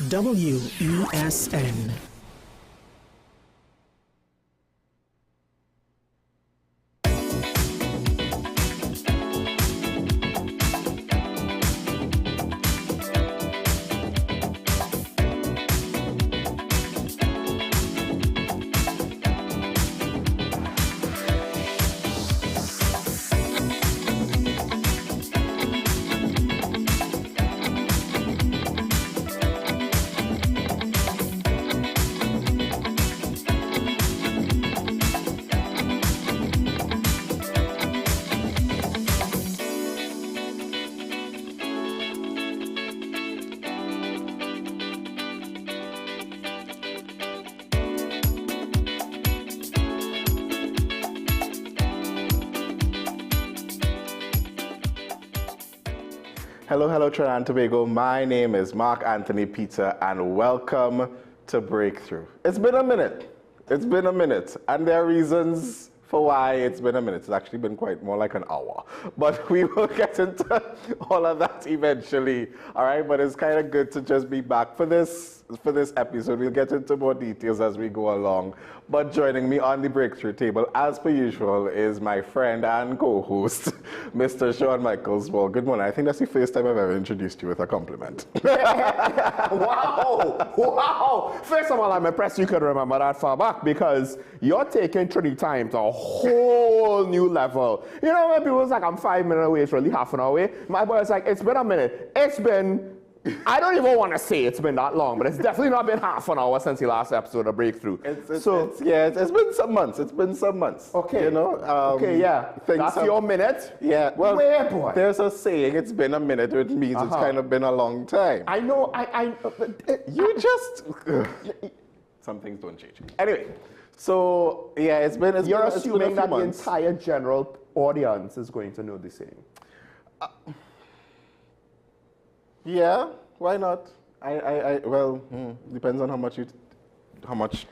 WESN. Hello, hello, Trinidad and Tobago. My name is Mark Anthony Peter, and welcome to Breakthrough. It's been a minute. It's been a minute, and there are reasons for why it's been a minute. It's actually been quite more like an hour, but we will get into all of that eventually. All right, but it's kind of good to just be back for this episode. We'll get into more details as we go along. But joining me on the Breakthrough table, as per usual, is my friend and co-host, Mr. Sean Michaels. Well, good morning. I think that's the first time I've ever introduced you with a compliment. Wow! Wow! First of all, I'm impressed you could remember that far back, because you're taking Trinity time to a whole new level. You know, when people's like, I'm 5 minutes away, it's really half an hour away. My boy's like, it's been a minute. It's been, I don't even want to say it's been that long, but it's definitely not been half an hour since the last episode of Breakthrough. It's been some months. It's been some months. Okay. You know? Okay, yeah. That's your minute? Yeah. Well, where, boy? There's a saying, it's been a minute, which means it's kind of been a long time. I know, Some things don't change. Anyway, so, yeah, You're assuming that the entire general audience is going to know the saying. Yeah, why not? Depends on how much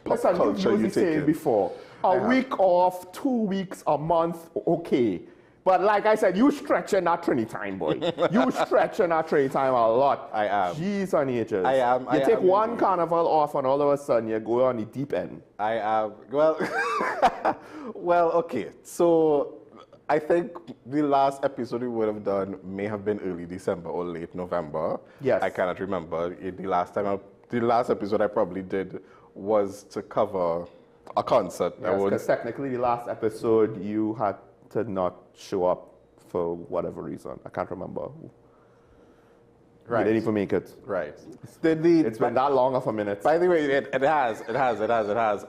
pop culture you take in. Before. A week off, 2 weeks, a month, okay. But like I said, you stretching that Trinity time, boy. You stretching that Trinity time a lot. I am. Jeez on ages. I am. You take one carnival off and all of a sudden you go on the deep end. I am. Well, well, okay. So I think the last episode we would have done may have been early December or late November. Yes. I cannot remember. The last episode I probably did was to cover a concert. Yes, because technically the last episode you had to not show up for whatever reason. I can't remember. Right. You didn't even make it. Right. It's been that long of a minute. By the way, it has.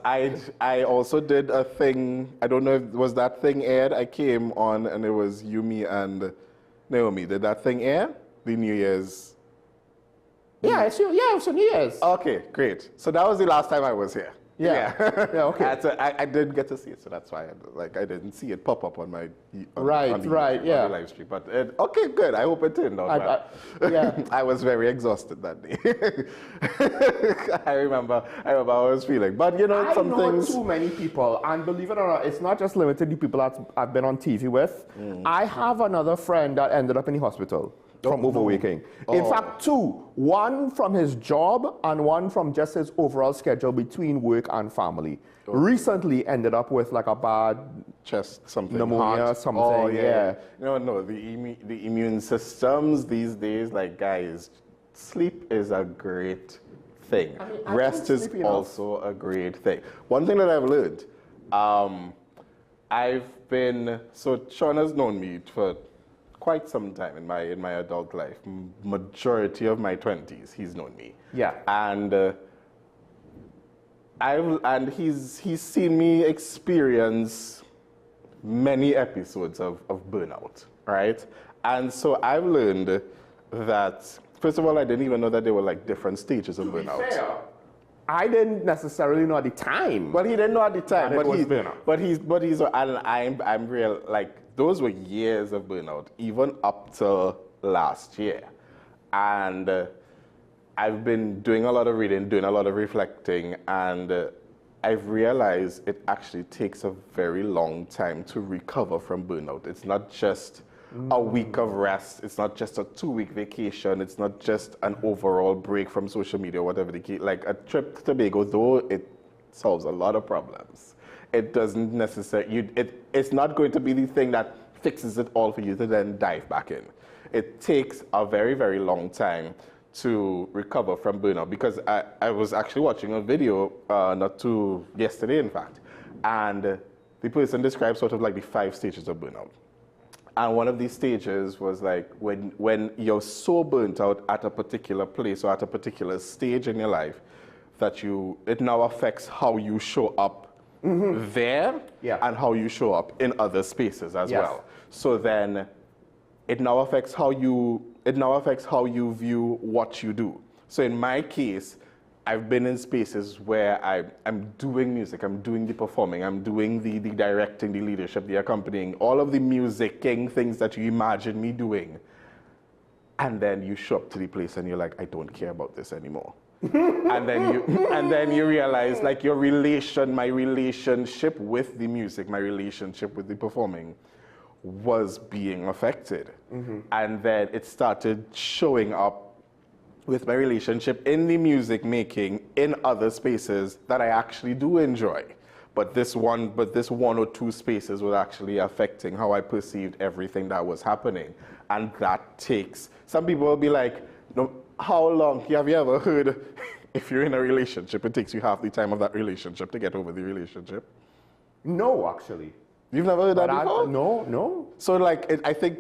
I also did a thing. I don't know if was that thing aired. I came on and it was Yumi and Naomi. Did that thing air? The New Year's. Yeah, it was New Year's. Okay, great. So that was the last time I was here. Yeah. Yeah, okay. I didn't get to see it, so that's why I didn't see it pop up on my on the live stream. But okay, good. I hope it turned out well. Yeah. I was very exhausted that day. I remember how I was feeling. But you know, some things. Too many people, and believe it or not, it's not just limited to people that I've been on TV with. I have another friend that ended up in the hospital from overworking. In fact, two. One from his job and one from just his overall schedule between work and family. Recently ended up with like a bad chest, something, pneumonia, something. Oh, yeah. No, the immune systems these days, like guys, sleep is a great thing. Rest is also a great thing. One thing that I've learned, so Sean has known me for quite some time in my adult life. Majority of my 20s, he's known me. Yeah. And he's seen me experience many episodes of burnout, right? And so I've learned that, first of all, I didn't even know that there were like different stages of burnout. To be fair, I didn't necessarily know at the time. Well, he didn't know at the time. But he's I'm real, like, those were years of burnout, even up to last year. And I've been doing a lot of reading, doing a lot of reflecting, and I've realized it actually takes a very long time to recover from burnout. It's not just a week of rest. It's not just a 2-week vacation. It's not just an overall break from social media, whatever the case. Like a trip to Tobago, though, it solves a lot of problems. It doesn't necessarily, it's not going to be the thing that fixes it all for you to then dive back in. It takes a very, very long time to recover from burnout, because I was actually watching a video, yesterday in fact, and the person described sort of like the 5 stages of burnout. And one of these stages was like when you're so burnt out at a particular place or at a particular stage in your life that it now affects how you show up there and how you show up in other spaces as well. So then it now affects how you view what you do. So in my case, I've been in spaces where I'm doing music, I'm doing the performing, I'm doing the directing, the leadership, the accompanying, all of the musicking things that you imagine me doing. And then you show up to the place and you're like, I don't care about this anymore. and then you realize like my relationship with the music, my relationship with the performing was being affected. And then it started showing up with my relationship in the music making in other spaces that I actually do enjoy. But this one or two spaces was actually affecting how I perceived everything that was happening. And that takes, some people will be like, no, how long? Have you ever heard, if you're in a relationship, it takes you half the time of that relationship to get over the relationship? No, actually. You've never heard that before? No. So like, I think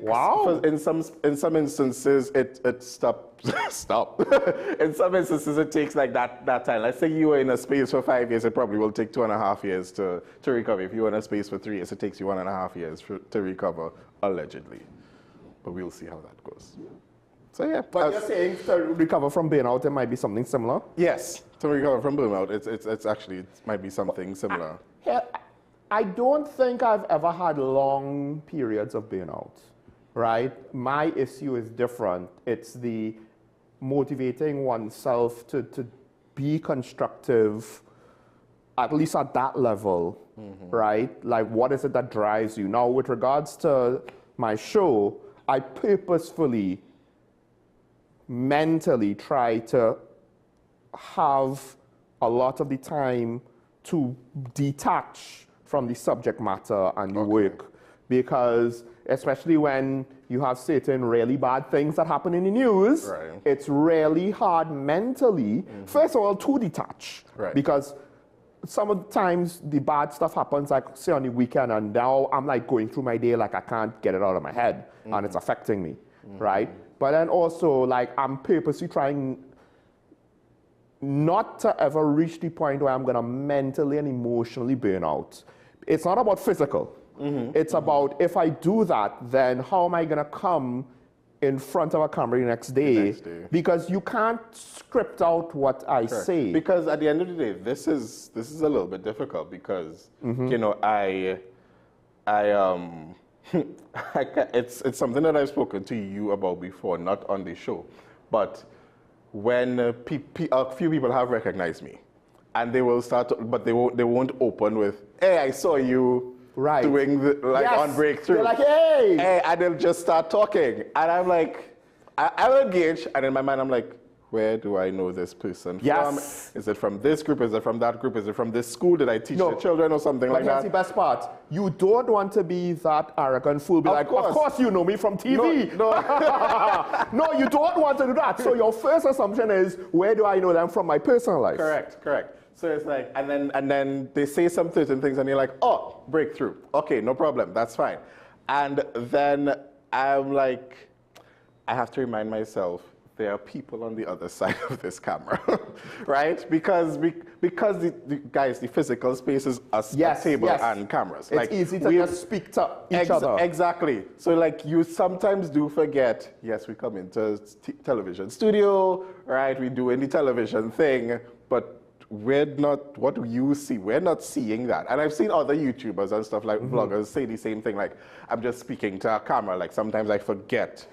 in some instances, it stop. In some instances, it takes like that time. Let's say you were in a space for 5 years, it probably will take 2.5 years to recover. If you were in a space for 3 years, it takes you 1.5 years to recover, allegedly. But we'll see how that goes. So yeah. But you're saying to recover from burnout, it might be something similar? Yes, to recover from burnout, it might be something similar. I don't think I've ever had long periods of burnout, right? My issue is different. It's the motivating oneself to be constructive, at least at that level, right? Like, what is it that drives you? Now, with regards to my show, I purposefully, mentally try to have a lot of the time to detach from the subject matter and the work, because especially when you have certain really bad things that happen in the news, it's really hard mentally, first of all, to detach, because some of the times the bad stuff happens, like say on the weekend, and now I'm like going through my day like I can't get it out of my head, and it's affecting me, right? But then also, like, I'm purposely trying not to ever reach the point where I'm gonna mentally and emotionally burn out. It's not about physical. It's about, if I do that, then how am I gonna come in front of a camera the next day? Because you can't script out what I say. Because at the end of the day, this is a little bit difficult, because you know, it's something that I've spoken to you about before, not on the show, but when a few people have recognized me, and they will start to, but they won't open with, hey, I saw you doing on Breakthrough. They're like, hey, and they'll just start talking, and I'm like, I'll engage, and in my mind I'm like, where do I know this person from? Is it from this group? Is it from that group? Is it from this school? Did I teach the children or something like that? But that's the best part. You don't want to be that arrogant fool. Be like, of course you know me from TV. No, you don't want to do that. So your first assumption is, where do I know them from my personal life? Correct. So it's like, and then they say some certain things, and you're like, oh, Breakthrough. Okay, no problem. That's fine. And then I'm like, I have to remind myself, there are people on the other side of this camera, right? Because guys, the physical space is a table and cameras. It's easy to just speak to each other. Exactly. So like, you sometimes do forget, yes, we come into television studio, right? We do any television thing, but what do you see? We're not seeing that. And I've seen other YouTubers and stuff like vloggers say the same thing, like, I'm just speaking to a camera. Like, sometimes I forget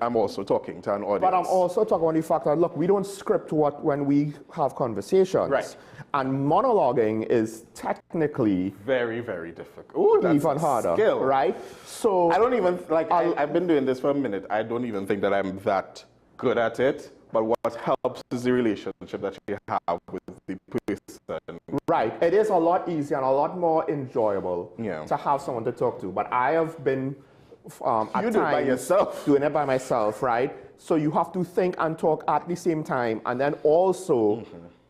I'm also talking to an audience. But I'm also talking about the fact that, look, we don't script when we have conversations. Right. And monologuing is technically very, very difficult. Ooh, that's even harder, skill. right? So I don't even, like, I've been doing this for a minute. I don't even think that I'm that good at it. But what helps is the relationship that you have with the person. Right. It is a lot easier and a lot more enjoyable Yeah. to have someone to talk to. But I have been at You do it by times yourself. doing it by myself, right? So you have to think and talk at the same time. And then also,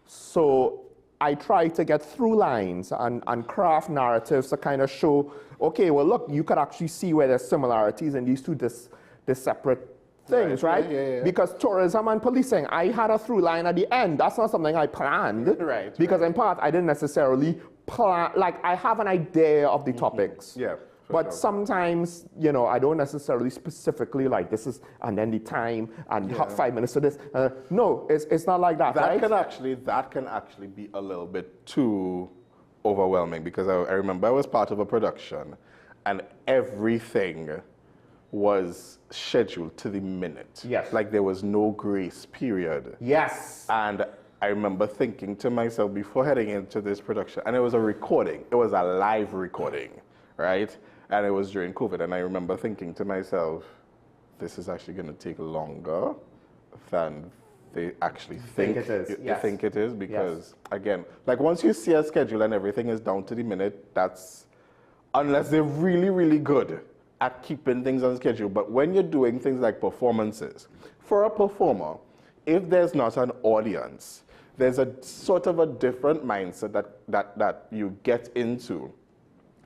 so I try to get through lines and craft narratives to kind of show, okay, well, look, you could actually see where there's similarities in these two separate things, right? Yeah. Because tourism and policing, I had a through line at the end. That's not something I planned. Right. Because in part, I didn't necessarily plan, like, I have an idea of the topics. Yeah. But sometimes, you know, I don't necessarily specifically like this is, and then the time, and 5 minutes to this. No, it's not like that, right? That can actually be a little bit too overwhelming, because I remember I was part of a production and everything was scheduled to the minute. Yes. Like, there was no grace period. Yes. And I remember thinking to myself before heading into this production, and it was a recording, it was a live recording, right? And it was during COVID, and I remember thinking to myself, this is actually going to take longer than they actually think it is. Yes. think it is, because again, like, once you see a schedule and everything is down to the minute, that's, unless they're really, really good at keeping things on schedule. But when you're doing things like performances, for a performer, if there's not an audience, there's a sort of a different mindset that you get into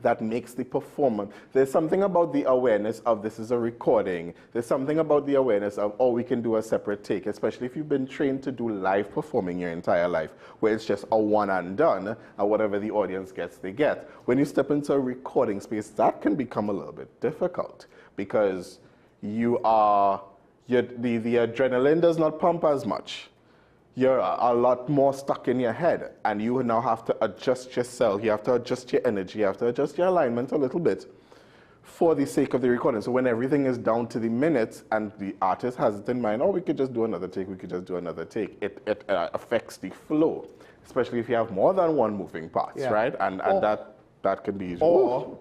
that makes the performance. There's something about the awareness of this is a recording. There's something about the awareness of, oh, we can do a separate take, especially if you've been trained to do live performing your entire life, where it's just a one and done, and whatever the audience gets, they get. When you step into a recording space, that can become a little bit difficult, because the adrenaline does not pump as much. You're a lot more stuck in your head, and you now have to adjust yourself. You have to adjust your energy. You have to adjust your alignment a little bit for the sake of the recording. So when everything is down to the minute and the artist has it in mind, oh, we could just do another take, it affects the flow, especially if you have more than one moving parts, right? And that can be... Or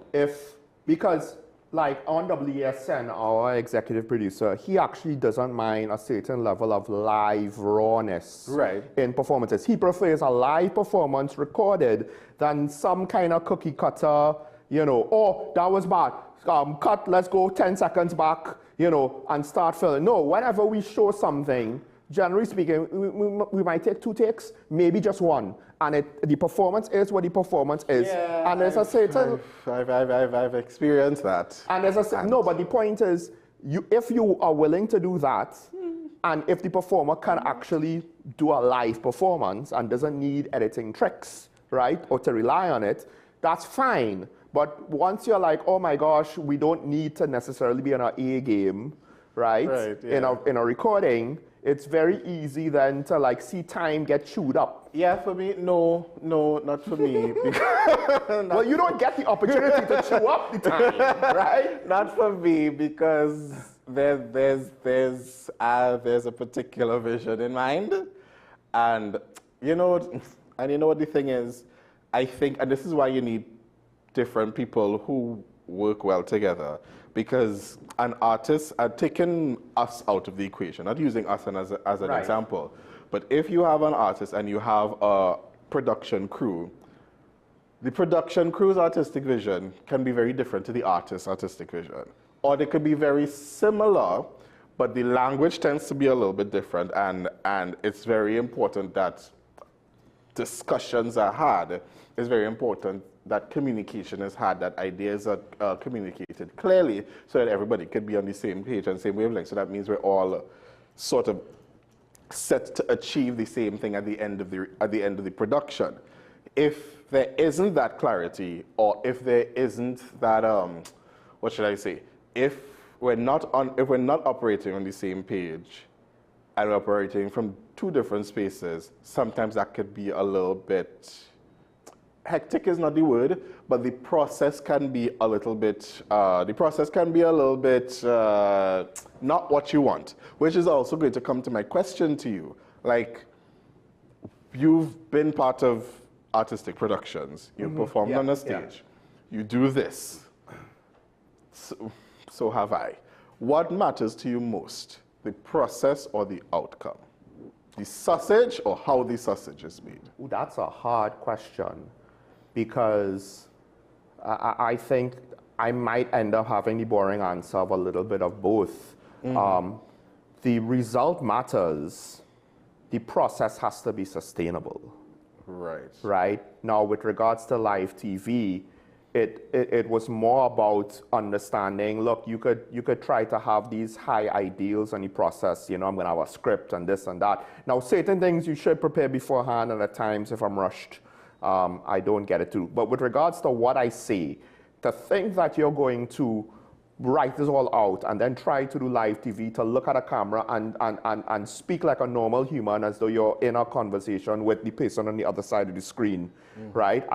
because, like, on WSN, our executive producer, he actually doesn't mind a certain level of live rawness in performances. He prefers a live performance recorded than some kind of cookie cutter, you know, oh, that was bad. Cut, let's go 10 seconds back, you know, and start filming. No, whenever we show something, generally speaking, we might take 2 takes, maybe just 1. And the performance is what the performance is. Yeah, and there's a certain... I've experienced that. And there's no, but the point is, if you are willing to do that, and if the performer can actually do a live performance and doesn't need editing tricks, right, or to rely on it, that's fine. But once you're like, oh my gosh, we don't need to necessarily be in our A game, right? In a recording, it's very easy then to, like, see time get chewed up. Yeah, for me, no, not for me. Well, you don't get the opportunity to chew up the time, right? Not for me, because there's a particular vision in mind, and you know what the thing is. I think, and this is why you need different people who work well together, because an artist, taking us out of the equation, not using us as an example, but if you have an artist and you have a production crew, the production crew's artistic vision can be very different to the artist's artistic vision. Or they could be very similar, but the language tends to be a little bit different, and it's very important that discussions are had. It's very important that communication is had, that ideas are communicated clearly, so that everybody could be on the same page and same wavelength. So that means we're all sort of set to achieve the same thing at the end of the production. If there isn't that clarity, or if there isn't that what should I say? If we're not operating on the same page, and we're operating from two different spaces, sometimes that could be a little bit, hectic is not the word, but the process can be a little bit, not what you want, which is also going to come to my question to you. Like, you've been part of artistic productions, you've performed on a stage, you do this, so have I. What matters to you most, the process or the outcome? The sausage or how the sausage is made? Ooh, that's a hard question, because I think I might end up having the boring answer of a little bit of both. The result matters. The process has to be sustainable. Right. Right? Now, with regards to live TV, it was more about understanding, look, you could try to have these high ideals on the process, I'm going to have a script and this and that. Now, certain things you should prepare beforehand, and at times, if I'm rushed, I don't get it through. But with regards to what I say, to think that you're going to write this all out and then try to do live TV, to look at a camera and speak like a normal human as though you're in a conversation with the person on the other side of the screen, right?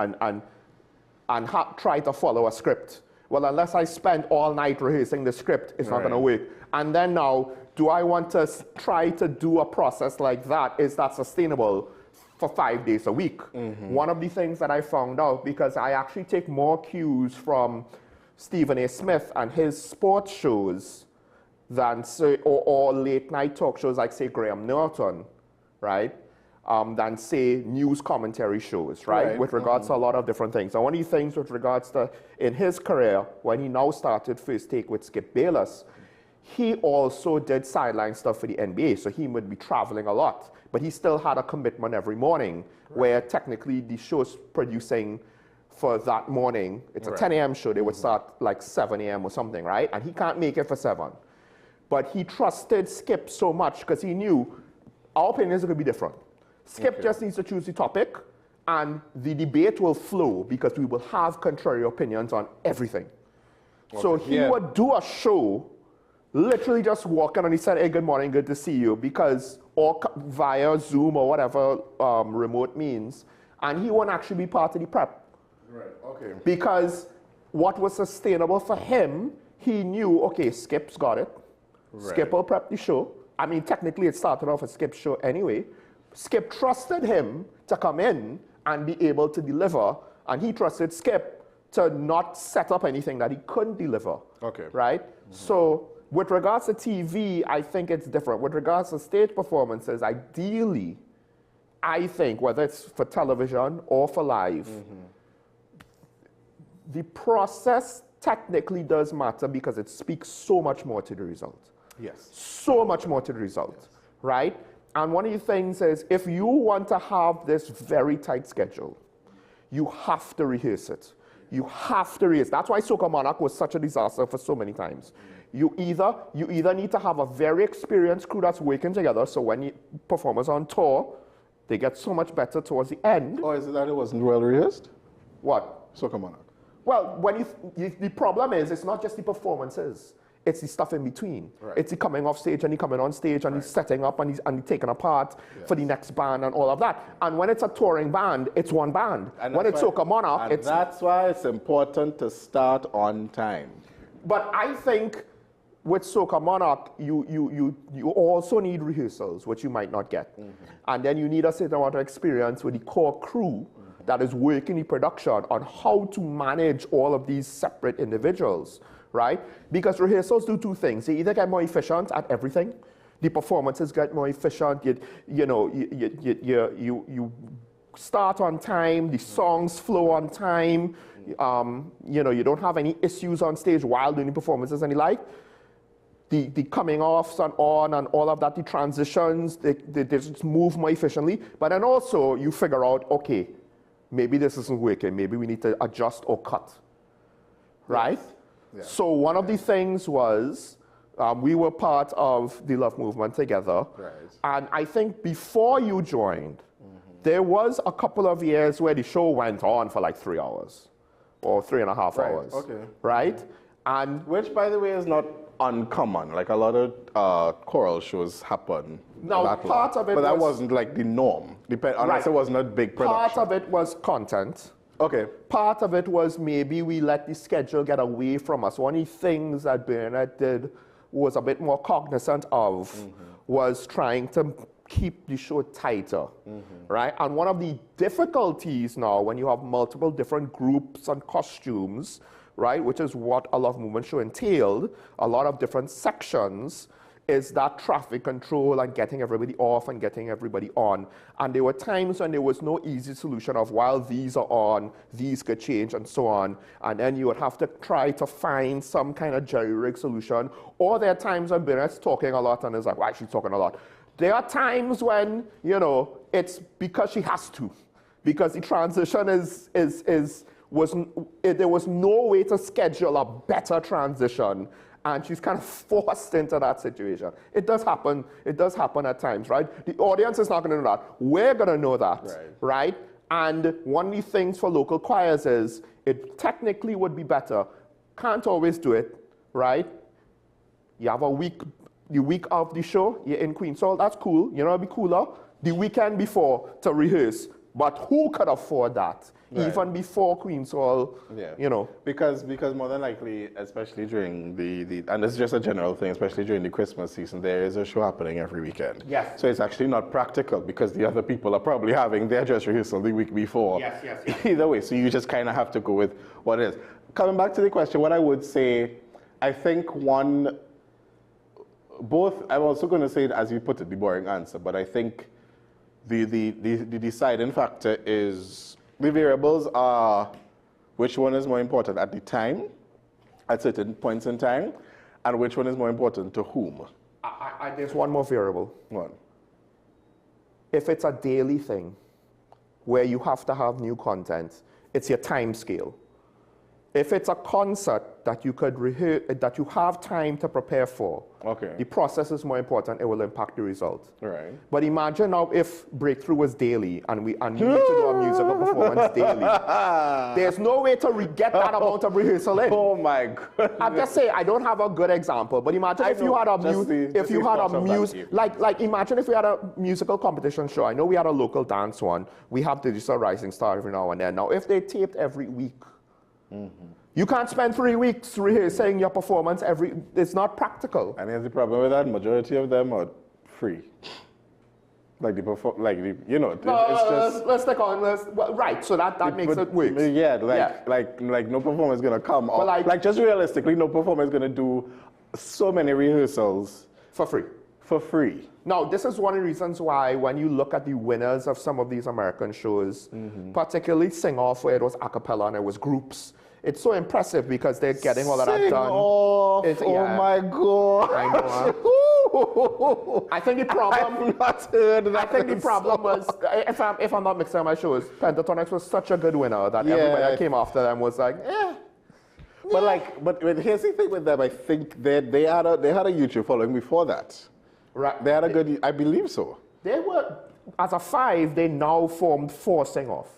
And try to follow a script. Well, unless I spend all night rehearsing the script, it's not going to work. And then now, do I want to try to do a process like that? Is that sustainable for 5 days a week? One of the things that I found out, because I actually take more cues from Stephen A. Smith and his sports shows than, say, or late night talk shows like, say, Graham Norton, right? Than, say, news commentary shows, right? With regards to a lot of different things. And one of the things with regards to, in his career, when he now started First Take with Skip Bayless, he also did sideline stuff for the NBA, so he would be traveling a lot. But he still had a commitment every morning, where technically the show's producing for that morning, it's a 10 a.m. show, they would start like 7 a.m. or something, right? And he can't make it for 7. But he trusted Skip so much because he knew our opinions are going to be different. Skip just needs to choose the topic, and the debate will flow because we will have contrary opinions on everything. So he would do a show, literally just walk in and he said, hey, good morning, good to see you, because, or via Zoom or whatever remote means, and he won't actually be part of the prep. Because what was sustainable for him, he knew, okay, Skip's got it. Skip will prep the show. I mean, technically it started off as Skip's show anyway. Skip trusted him to come in and be able to deliver, and he trusted Skip to not set up anything that he couldn't deliver. Right? So with regards to TV, I think it's different. With regards to stage performances, ideally, I think, whether it's for television or for live, the process technically does matter because it speaks so much more to the result. So much more to the result, right? And one of the things is, if you want to have this very tight schedule, you have to rehearse it. You have to rehearse. That's why Soca Monarch was such a disaster for so many times. You either need to have a very experienced crew that's working together, so when performers on tour, they get so much better towards the end. Or is it that it wasn't well rehearsed? What? Soca Monarch. Well, when the problem is, it's not just the performances. It's the stuff in between. It's the coming off stage and the coming on stage and the setting up and the taking apart for the next band and all of that. And when it's a touring band, it's one band. And when it's Soca Monarch, it's... that's why it's important to start on time. But I think with Soca Monarch, you also need rehearsals, which you might not get. And then you need a certain amount of experience with the core crew that is working the production on how to manage all of these separate individuals, right? Because rehearsals do two things. They either get more efficient at everything, the performances get more efficient, you start on time, the songs flow on time, you don't have any issues on stage while doing the performances and the like. The coming offs and on and all of that, the transitions, they just move more efficiently. But then also you figure out, okay, maybe this isn't working, maybe we need to adjust or cut, right? So one of the things was, we were part of the Love Movement together. And I think before you joined, there was a couple of years where the show went on for like 3 hours or 3.5 hours, right? And which, by the way, is not uncommon. Like a lot of choral shows happen. Now, part of it but that wasn't like the norm. Unless it wasn't a big production. Part of it was content. Okay. Part of it was maybe we let the schedule get away from us. One of the things that Bernard did was a bit more cognizant of was trying to keep the show tighter, right? And one of the difficulties now when you have multiple different groups and costumes, right, which is what a lot of movement show entailed, a lot of different sections, is that traffic control and getting everybody off and getting everybody on. And there were times when there was no easy solution of while these are on, these could change and so on. And then you would have to try to find some kind of jerry-rig solution. Or there are times when Bernard's talking a lot and it's like, why is she talking a lot? There are times when, you know, it's because she has to. Because the transition there was no way to schedule a better transition, and she's kind of forced into that situation. It does happen at times, right? The audience is not gonna know that. We're gonna know that, right? And one of the things for local choirs is, it technically would be better. Can't always do it, right? You have the week of the show, you're in Queen's Hall, that's cool. You know, it'd be cooler the weekend before to rehearse. But who could afford that? Right. Even before Queen's Hall, you know. Because more than likely, especially during and this is just a general thing, especially during the Christmas season, there is a show happening every weekend. Yes. So it's actually not practical because the other people are probably having their dress rehearsal the week before. Yes. Either way, so you just kind of have to go with what it is. Coming back to the question, what I would say, I think I'm also going to say it as you put it, the boring answer, but I think the deciding factor is, the variables are which one is more important at the time, at certain points in time, and which one is more important to whom. There's one more variable. One. If it's a daily thing where you have to have new content, it's your time scale. If it's a concert that you could rehearse, that you have time to prepare for, the process is more important, it will impact the result. Right. But imagine now if Breakthrough was daily and you need to do a musical performance daily. There's no way to get that amount of rehearsal in. Oh my goodness. I'm just saying, I don't have a good example, but imagine if you had a imagine if we had a musical competition show. I know we had a local dance one. We have Digicel Rising Star every now and then. Now, if they taped every week, you can't spend 3 weeks rehearsing your performance it's not practical. And here's the problem with that, majority of them are free. It's just... Let's stick on, right, so that makes it work. Like no performer is gonna come, just realistically, no performer is gonna do so many rehearsals. For free. Now, this is one of the reasons why when you look at the winners of some of these American shows, particularly Sing Off, where it was a cappella and it was groups, it's so impressive because they're getting all of that done. Off. My God. I know. I think the problem... I've not heard that. I think the problem was, if I'm not mixing my shows, Pentatonics was such a good winner that everybody that came after them was like, But here's the thing with them, I think they had a YouTube following before that. Right. They had a good, I believe so. They were, as a 5, they now formed 4 sing-off.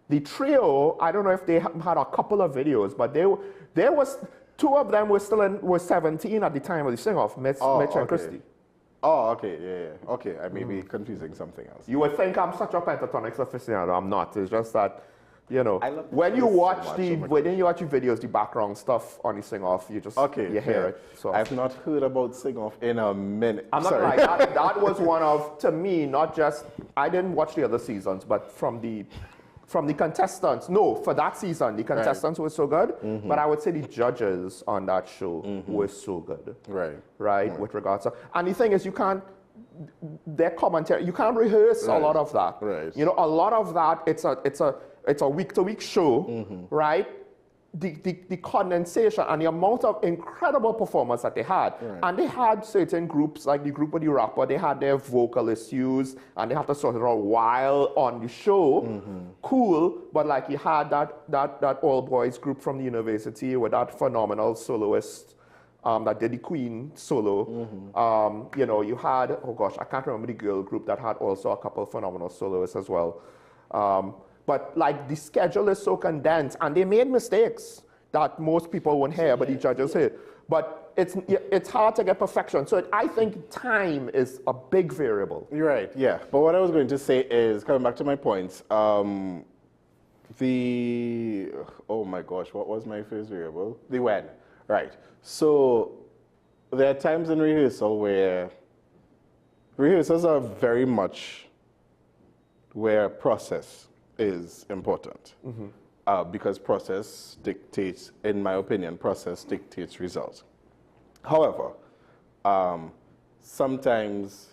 The trio, I don't know if they had a couple of videos, but there was 2 of them were 17 at the time of the sing-off, Mitch and Christy. Oh, okay, yeah. Okay, I may be confusing something else. You would think I'm such a Pentatonics aficionado. I'm not. It's just that, you know, when you watch the videos, the background stuff on the sing-off, you hear it. So I've not heard about sing-off in a minute. I'm not right. That was one of, to me, not just, I didn't watch the other seasons, but from the contestants, for that season, the contestants were so good, but I would say the judges on that show were so good. Right, with regards to, and the thing is, their commentary, you can't rehearse a lot of that. Right. You know, a lot of that, it's a week-to-week show, right? The condensation and the amount of incredible performance that they had. And they had certain groups, like the group of the rapper, they had their vocal issues and they had to sort it out while on the show. Cool, but like you had that all-boys group from the university with that phenomenal soloist that did the Queen solo. You know, you had, oh gosh, I can't remember the girl group that had also a couple of phenomenal soloists as well. But like the schedule is so condensed and they made mistakes that most people won't hear, but the judges hear. But it's hard to get perfection. So I think time is a big variable. You're right, yeah. But what I was going to say is, coming back to my points, oh my gosh, what was my first variable? The when, right. So there are times in rehearsal where rehearsals are very much where process is important. Because process dictates, in my opinion, process dictates results. However, sometimes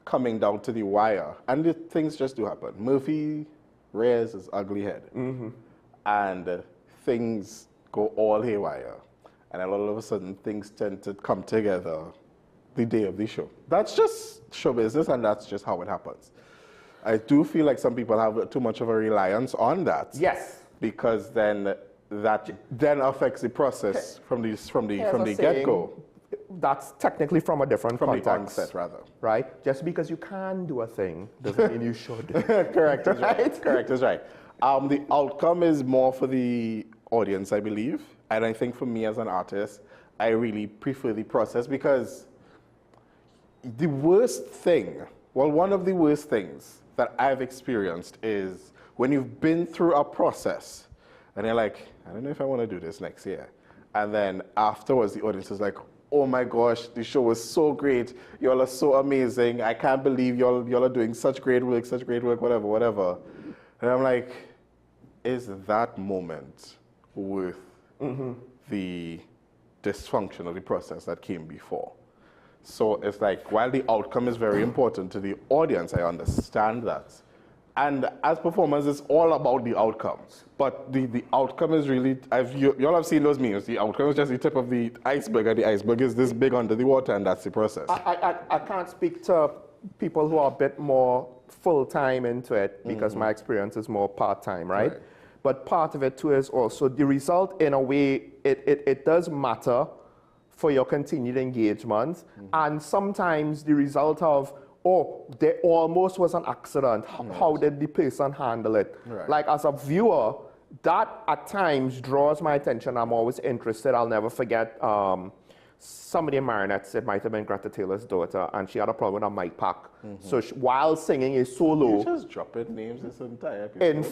coming down to the wire, and things just do happen. Murphy rears his ugly head, and things go all haywire, and then all of a sudden things tend to come together the day of the show. That's just show business, and that's just how it happens. I do feel like some people have too much of a reliance on that. Yes. Because then that then affects the process from the get-go. That's technically from a different context. From the onset, rather. Right? Just because you can do a thing doesn't mean you should. Correct is right. Correct is right. The outcome is more for the audience, I believe. And I think for me as an artist, I really prefer the process because the worst thing, well, one of the worst things that I've experienced is when you've been through a process and you're like, I don't know if I want to do this next year. And then afterwards, the audience is like, oh my gosh, the show was so great. Y'all are so amazing. I can't believe y'all are doing such great work, whatever. And I'm like, is that moment worth the dysfunction of the process that came before? So it's like, while the outcome is very important to the audience, I understand that. And as performers, it's all about the outcomes. But the outcome is really, y'all have seen those memes. The outcome is just the tip of the iceberg, and the iceberg is this big under the water, and that's the process. I can't speak to people who are a bit more full-time into it because my experience is more part-time, right? But part of it too is also the result, in a way, it does matter for your continued engagement. And sometimes the result of, oh, there almost was an accident. How did the person handle it? Right. Like as a viewer, that at times draws my attention. I'm always interested. I'll never forget somebody in Marionettes, it might have been Greta Taylor's daughter, and she had a problem with a mic pack. So while singing a solo, you just dropping names this entire episode. in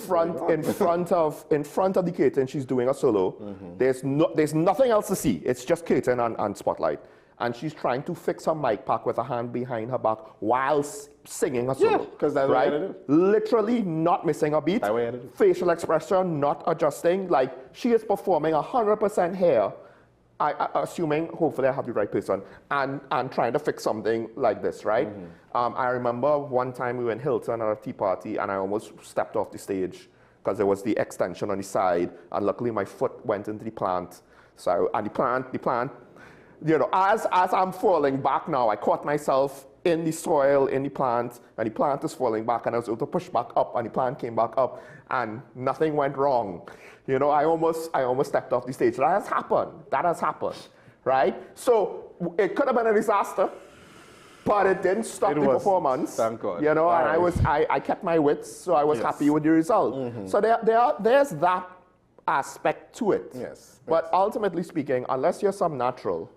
front of the curtain, she's doing a solo. There's nothing else to see. It's just curtain and spotlight. And she's trying to fix her mic pack with her hand behind her back while singing a solo. Yeah, because that's right? what I do. Literally not missing a beat. That's what I do. Facial expression not adjusting. Like she is performing 100% here. Assuming, hopefully I have the right person, and trying to fix something like this, right? I remember one time we were in Hilton at a tea party, and I almost stepped off the stage because there was the extension on the side, and luckily my foot went into the plant. So, and the plant, you know, as I'm falling back now, I caught myself in the soil, in the plant, and the plant is falling back, and I was able to push back up, and the plant came back up, and nothing went wrong. You know, I almost stepped off the stage. That has happened, right? So it could have been a disaster, but it didn't stop the performance. Thank God. You know, and I kept my wits, so I was happy with the result. So there's that aspect to it. Yes. But ultimately speaking, unless you're some natural,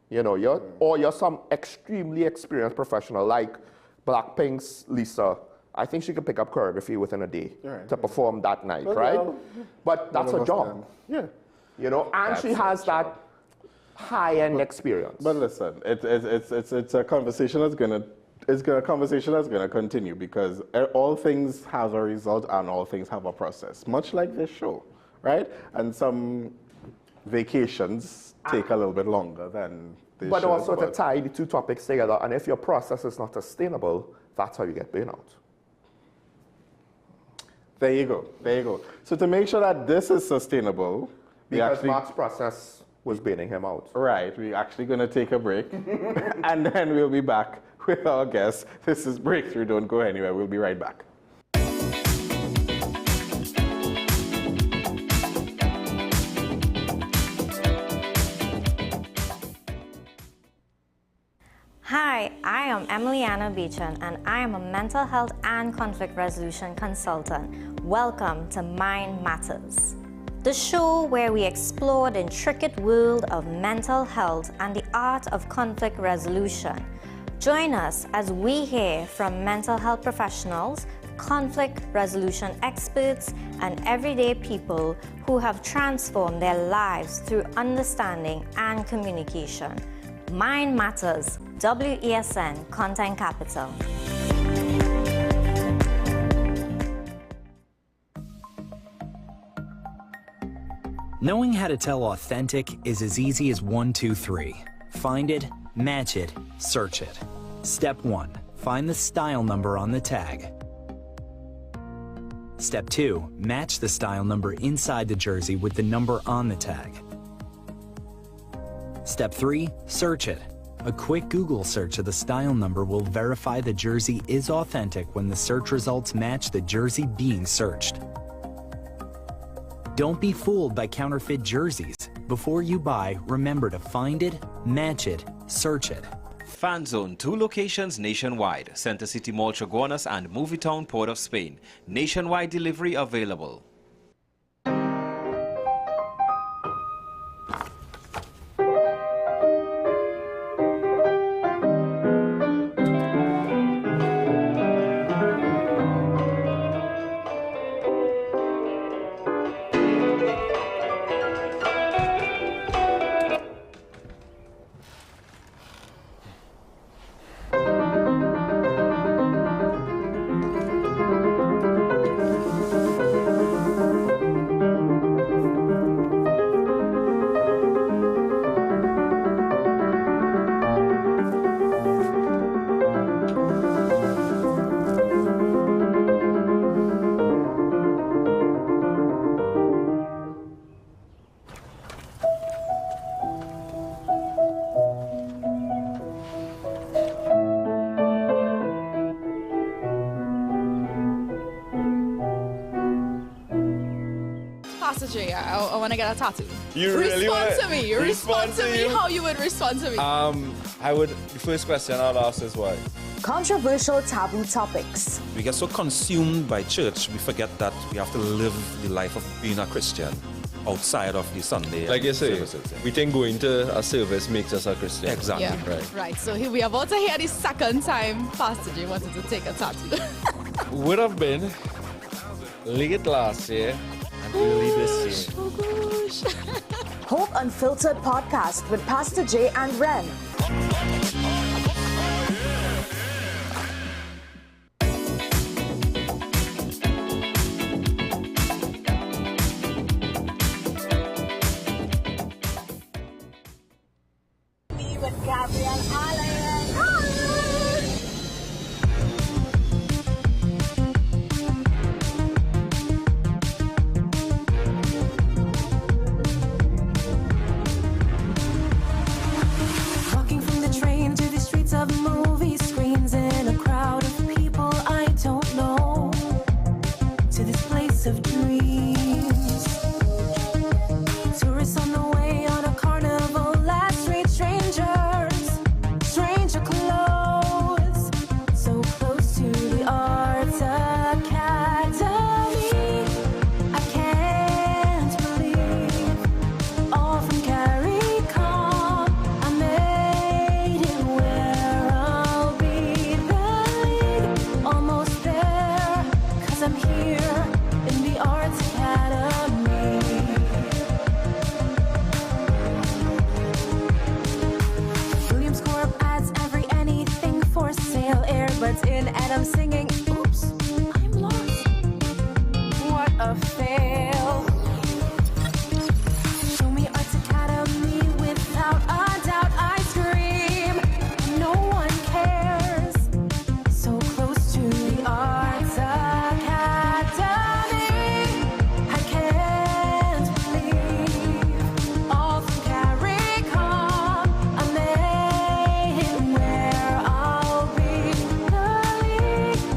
you know, you're some extremely experienced professional like Blackpink's Lisa, I think she could pick up choreography within a day to perform that night, right? But that's her job. Yeah. You know, and she has that high-end experience. But listen, it's a conversation that's gonna continue because all things have a result and all things have a process, much like this show, right? And some vacations take a little bit longer than this show. But also to tie the two topics together, and if your process is not sustainable, that's how you get burnout. There you go. So to make sure that this is sustainable, because Mark's process was bailing him out. Right, we're actually going to take a break, and then we'll be back with our guest. This is Breakthrough. Don't go anywhere. We'll be right back. Hi, I am Emiliana Beechan, and I am a mental health and conflict resolution consultant. Welcome to Mind Matters. the show where we explore the intricate world of mental health and the art of conflict resolution. Join us as we hear from mental health professionals, conflict resolution experts, and everyday people who have transformed their lives through understanding and communication. Mind Matters, WESN Content Capital. Knowing how to tell authentic is as easy as 1, 2, 3. Find it, match it, search it. Step 1. Find the style number on the tag. Step 2. Match the style number inside the jersey with the number on the tag. Step 3. Search it. A quick Google search of the style number will verify the jersey is authentic when the search results match the jersey being searched. Don't be fooled by counterfeit jerseys. Before you buy, remember to find it, match it, search it. Fan Zone, 2 locations nationwide. Center City Mall, Chaguanas and Movietown, Port of Spain. Nationwide delivery available. I want to get a tattoo. You really respond to me. Respond to me how you would respond to me. The first question I'll ask is why? Controversial taboo topics. We get so consumed by church, we forget that we have to live the life of being a Christian outside of the Sunday. Like you say, services. we think going to a service makes us a Christian. Exactly. Yeah. Right. So here we are about to hear the second time Pastor J wanted to take a tattoo. Would have been late last year and early this year. Oh gosh. Hope Unfiltered podcast with Pastor J and Ren.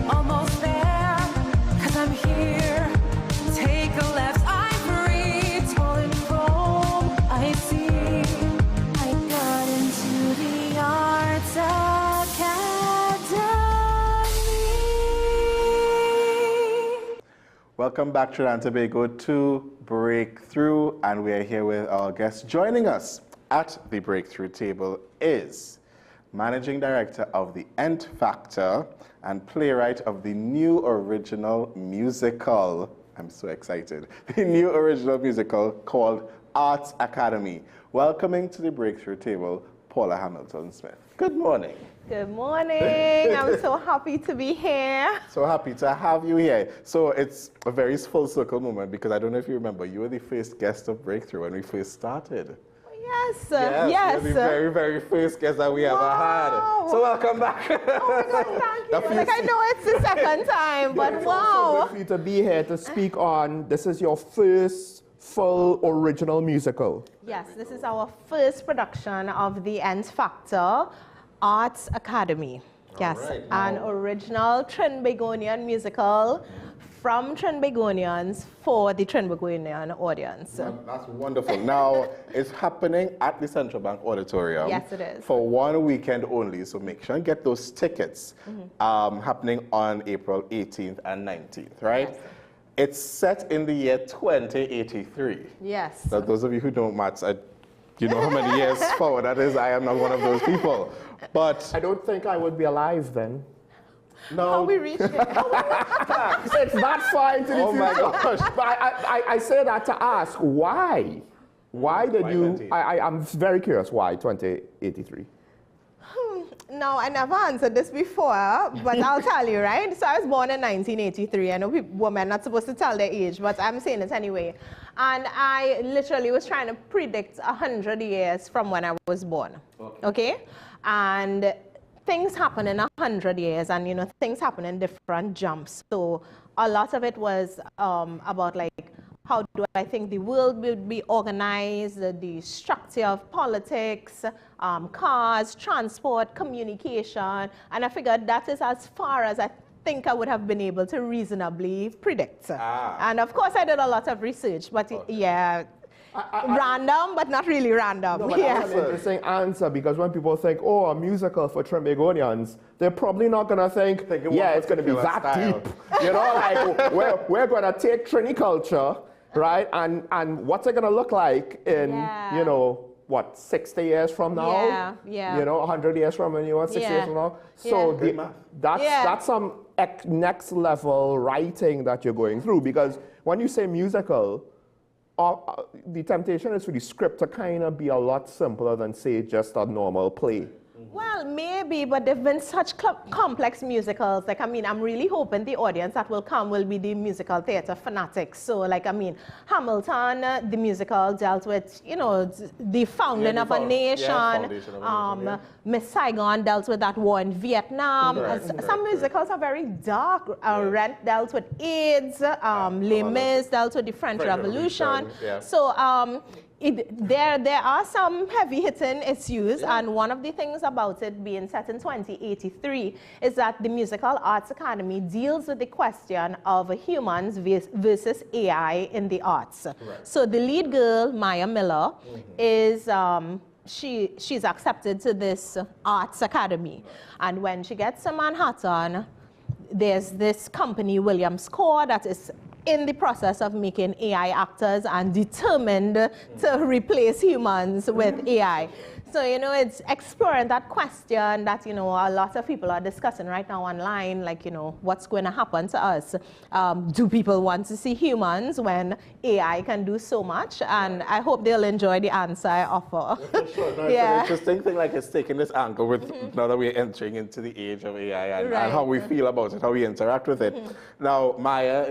Almost there, 'cause I'm here. Take a left. Welcome back, Trinidad and Tobago, to Breakthrough, and we are here with our guest. Joining us at the Breakthrough table is Managing Director of the Nth Factor and playwright of the new original musical, I'm so excited, the new original musical called Arts Academy. Welcoming to the Breakthrough table, Paula Hamilton-Smith. Good morning. Good morning. I'm so happy to be here. So happy to have you here. So it's a very full circle moment because I don't know if you remember, you were the first guest of Breakthrough when we first started. Yes. Yes. You're the very, very first guest that we ever had. So welcome back. Oh my God, thank you. Like I know it's the second time, but wow. So good for you to be here to speak on, this is your first full original musical. Yes, this is our first production of the Nth Factor Arts Academy. Yes, right, an original Trinbagonian musical from Trinbagonians for the Trinbagonian audience. That's wonderful. Now, it's happening at the Central Bank Auditorium. Yes, it is. For one weekend only, so make sure and get those tickets. Happening on April 18th and 19th, right? Yes. It's set in the year 2083. Yes. Now, those of you who don't maths, you know how many years forward that is. I am not one of those people. But I don't think I would be alive then. no. How we reached it. It's not far into the Oh my future. gosh. But I say that to ask, why? Why did Why you, 20? I'm very curious, why 2083? No, I never answered this before, but I'll tell you, right? So I was born in 1983. I know women are not supposed to tell their age, but I'm saying it anyway. And I literally was trying to predict 100 years from when I was born. Okay? And things happen in 100 years, and you know, things happen in different jumps. So a lot of it was about like, how do I think the world will be organized, the structure of politics, cars, transport, communication, and I figured that is as far as I think I would have been able to reasonably predict. And of course I did a lot of research, but yeah, random, but not really random. No, but that's an interesting answer, because when people think, oh, a musical for Trinbagonians, they're probably not going to think, yeah, it's going to be that deep. You know, like, we're going to take Trini culture, right, and what's it going to look like in, you know, what, 60 years from now? Yeah. You know, 100 years from now, 60 years from now? So that's some next level writing that you're going through, because when you say musical, the temptation is for the script to kind of be a lot simpler than, say, just a normal play. Well, maybe, but they've been such complex musicals. Like, I mean, I'm really hoping the audience that will come will be the musical theater fanatics. So, like, I mean, Hamilton, the musical, dealt with, you know, the founding of a nation. Miss Saigon dealt with that war in Vietnam. Some musicals are very dark. Rent dealt with AIDS. Les Mis dealt with the French Revolution. So, there are some heavy-hitting issues, and one of the things about it being set in 2083 is that the Musical Arts Academy deals with the question of humans versus AI in the arts. So the lead girl, Maya Miller, is she's accepted to this Arts Academy, and when she gets to Manhattan, there's this company, Williams Core, that is in the process of making AI actors and determined to replace humans with AI. So, you know, it's exploring that question that, you know, a lot of people are discussing right now online, like, you know, what's going to happen to us? Do people want to see humans when AI can do so much? And I hope they'll enjoy the answer I offer. For sure. No, it's an interesting thing, like it's taking this angle with now that we're entering into the age of AI and how we feel about it, how we interact with it. Now, Maya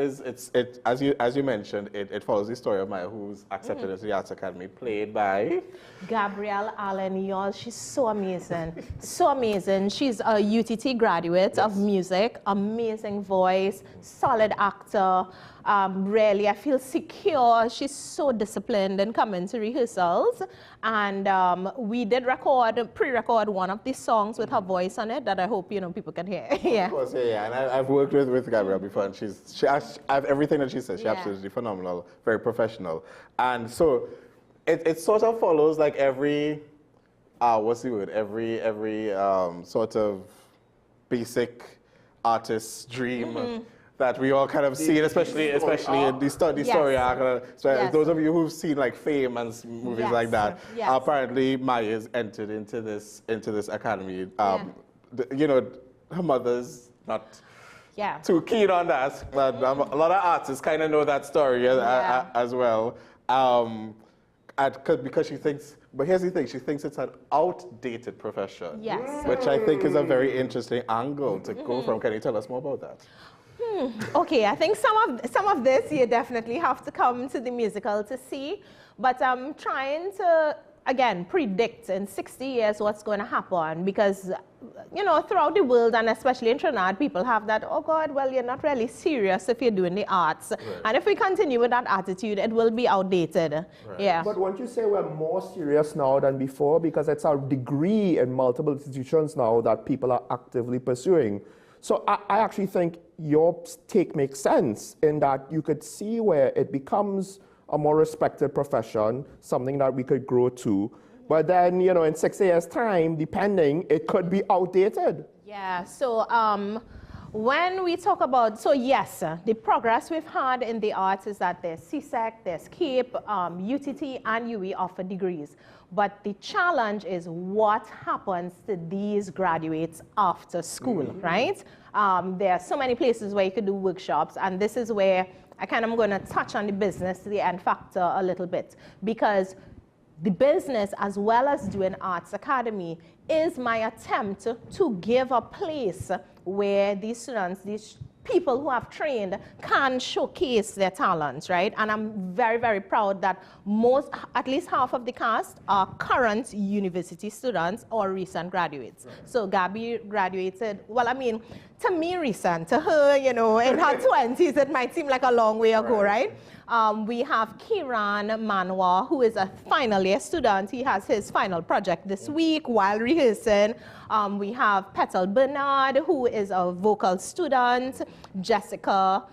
as you mentioned, it follows the story of Maya, who's accepted into the Arts Academy, played by Gabrielle Allen, y'all. She's so amazing. So amazing. She's a UTT graduate of music, amazing voice, solid actor. Really, I feel secure. She's so disciplined in coming to rehearsals. And we did pre-record one of the songs with her voice on it that I hope, you know, people can hear. Of course, yeah. And I've worked with Gabrielle before, and everything that she says, she's absolutely phenomenal, very professional. And so it sort of follows like every, what's the word? Every sort of basic artist's dream. that we all kind of see it, especially in the story arc. So those of you who've seen like Fame and movies like that, apparently Maya's entered into this academy. You know, her mother's not too keen on that, but a lot of artists kind of know that story as well. Because she thinks, but here's the thing, she thinks it's an outdated profession. Yes. Which I think is a very interesting angle to go from. Can you tell us more about that? Okay, I think some of this you definitely have to come to the musical to see, but I'm trying to, again, predict in 60 years what's going to happen, because, you know, throughout the world and especially in Trinidad, people have that, oh God, well, you're not really serious if you're doing the arts. Right. And if we continue with that attitude, it will be outdated. Right. Yeah. But won't you say we're more serious now than before? Because it's a degree in multiple institutions now that people are actively pursuing. So I actually think your take makes sense in that you could see where it becomes a more respected profession, something that we could grow to. But then, you know, in 6 years' time, depending, it could be outdated. Yeah, so when we talk about, so yes, the progress we've had in the arts is that there's CSEC, there's CAPE, UTT, and UE offer degrees. But the challenge is what happens to these graduates after school, right? There are so many places where you could do workshops, and this is where I kind of am going to touch on the business to the end factor a little bit, because the business, as well as doing Arts Academy, is my attempt to give a place where these students, these people who have trained, can showcase their talents, right? And I'm very, very proud that at least half of the cast are current university students or recent graduates. Right. So Gabby graduated, well, I mean, to me recent, to her, you know, in her 20s, it might seem like a long way ago, right? We have Kiran Manwa, who is a final year student. He has his final project this week while rehearsing. We have Petal Bernard, who is a vocal student. Jessica